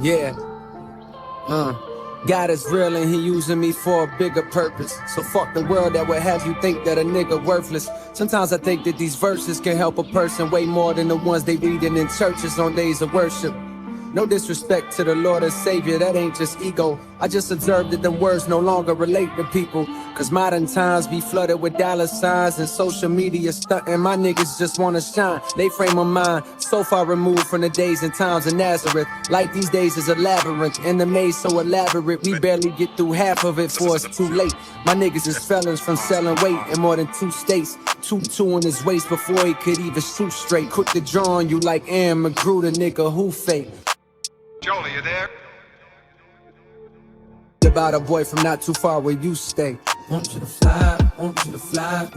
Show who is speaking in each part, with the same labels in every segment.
Speaker 1: Yeah. God is real and he using me for a bigger purpose. So fuck the world that would have you think that a nigga worthless. Sometimes I think that these verses can help a person way more than the ones they reading in churches on days of worship. No disrespect to the Lord and Savior, that ain't just ego. I just observed that them words no longer relate to people. Cause modern times be flooded with dollar signs and social media stunting. My niggas just wanna shine. They frame of mind so far removed from the days and times of Nazareth. Life these days is a labyrinth, and the maze so elaborate we barely get through half of it before it's too late. My niggas is felons from selling weight in more than 2 states. 2 in his waist before he could even shoot straight. Quick to draw on you like Aaron McGrew, the nigga who fake.
Speaker 2: Joel, you there?
Speaker 1: About a boy from not too far where you stay. Want you to fly, want you to fly,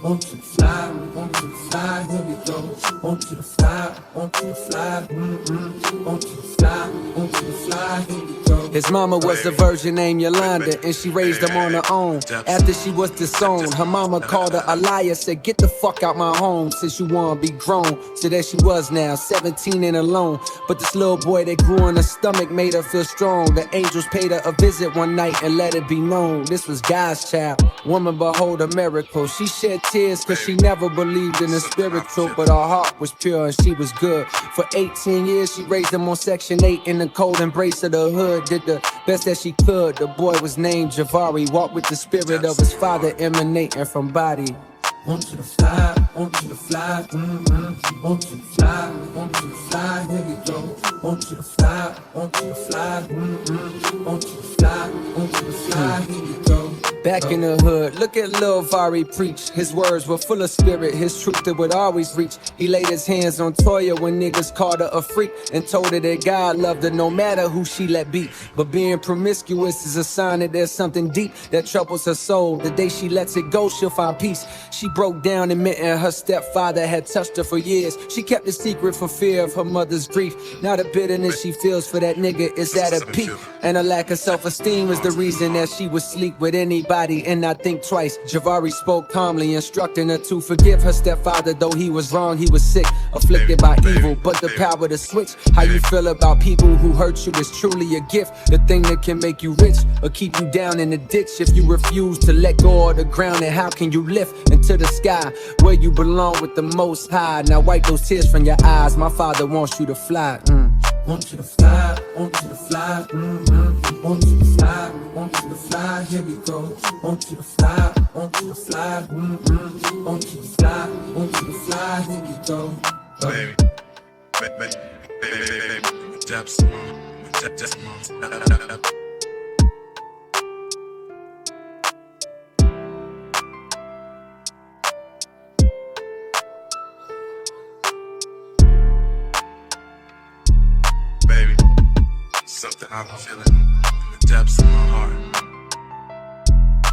Speaker 1: want you to fly, want you to fly, here we go. Want you to fly, want you to fly, want you to fly, want you to fly, here we go. His mama was the virgin named Yolanda, and she raised him on her own. After she was disowned, her mama called her a liar, said get the fuck out my home since you wanna be grown. So there she was now, 17 and alone. But this little boy that grew in her stomach made her feel strong. The angels paid her a visit one night and let it be known this was God's child. Woman, behold a miracle. She shed tears cause she never believed in the spiritual, but her heart was pure and she was good. For 18 years she raised him on Section 8 in the cold embrace of the hood. Did the best that she could. The boy was named Javari, walked with the spirit of his father emanating from body. Want you to fly, want you to fly, want you to fly, want you to fly, here we go. Want you to fly, want you to fly, want you to fly, want you to fly, here we go. Back in the hood, look at Lil Vari preach. His words were full of spirit, his truth that would always reach. He laid his hands on Toya when niggas called her a freak and told her that God loved her no matter who she let be. But being promiscuous is a sign that there's something deep that troubles her soul. The day she lets it go, she'll find peace. She broke down admitting her stepfather had touched her for years. She kept the secret for fear of her mother's grief. Now the bitterness she feels for that nigga is at a peak. And a lack of self-esteem is the reason that she would sleep with anybody and not think twice. Javari spoke calmly, instructing her to forgive her stepfather. Though he was wrong, he was sick, afflicted by evil, but the power to switch how you feel about people who hurt you is truly a gift. The thing that can make you rich or keep you down in the ditch. If you refuse to let go of the ground, then how can you lift into the sky where you belong with the Most High? Now wipe those tears from your eyes. My father wants you to fly. Want you to fly, want you to fly, want you to fly, want you to fly, here we go. Want you to fly, want you to fly, want you to fly, want you to fly, here we go.
Speaker 2: Baby, depths. Baby, something I'm feeling in the depths of my heart.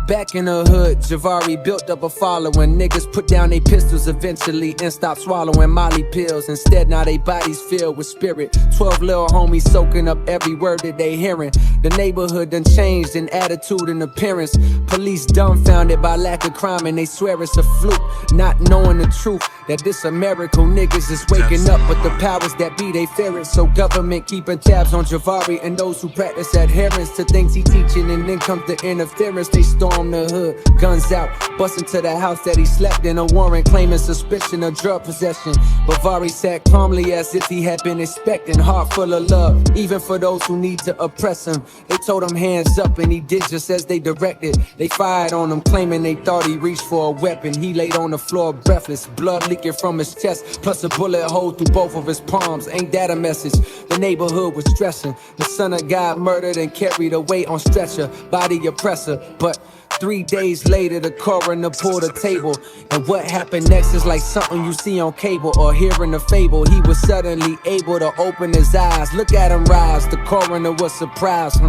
Speaker 1: Back in the hood, Javari built up a following. Niggas put down they pistols eventually and stopped swallowing Molly pills. Instead, now they bodies filled with spirit. 12 little homies soaking up every word that they hearing. The neighborhood done changed in attitude and appearance. Police dumbfounded by lack of crime and they swear it's a fluke. Not knowing the truth that this America niggas is waking up, but the powers that be, they fear it. So government keeping tabs on Javari and those who practice adherence to things he teaching, and then comes the interference. They storm the hood, guns out, bust into the house that he slept in. A warrant claiming suspicion of drug possession. But Vari sat calmly as if he had been expecting, heart full of love, even for those who need to oppress him. They told him hands up and he did just as they directed. They fired on him, claiming they thought he reached for a weapon. He laid on the floor breathless, blood leaking from his chest, plus a bullet hole through both of his palms. Ain't that a message? The neighborhood was stressing. The son of God murdered and carried away on stretcher, body oppressor. But 3 days later, the coroner pulled a table, and what happened next is like something you see on cable or hear in a fable. He was suddenly able to open his eyes, look at him rise. The coroner was surprised.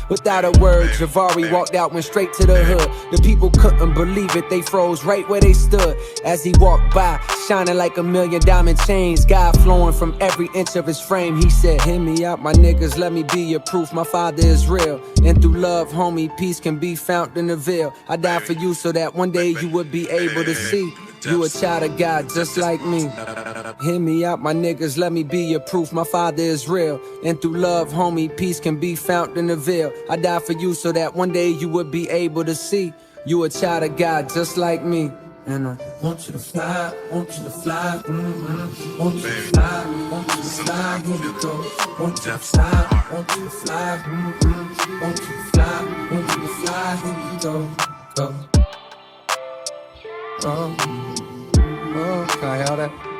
Speaker 1: Without a word, Javari walked out, went straight to the hood. The people couldn't believe it, they froze right where they stood as he walked by, shining like a million diamond chains, God flowing from every inch of his frame. He said, hear me out, my niggas, let me be your proof. My father is real, and through love, homie, peace can be found in the veil. I died for you so that one day you would be able to see you a child of God just like me. Hear me out, my niggas, let me be your proof. My father is real, and through love, homie, peace can be found in the veil. I died for you so that one day you would be able to see you a child of God just like me. And I want you to fly, want you to fly, want you to fly, want you to fly, here we go. Want you to fly, want you to fly, want you to fly, want you to fly, here we go. Go. Oh, can I hear that?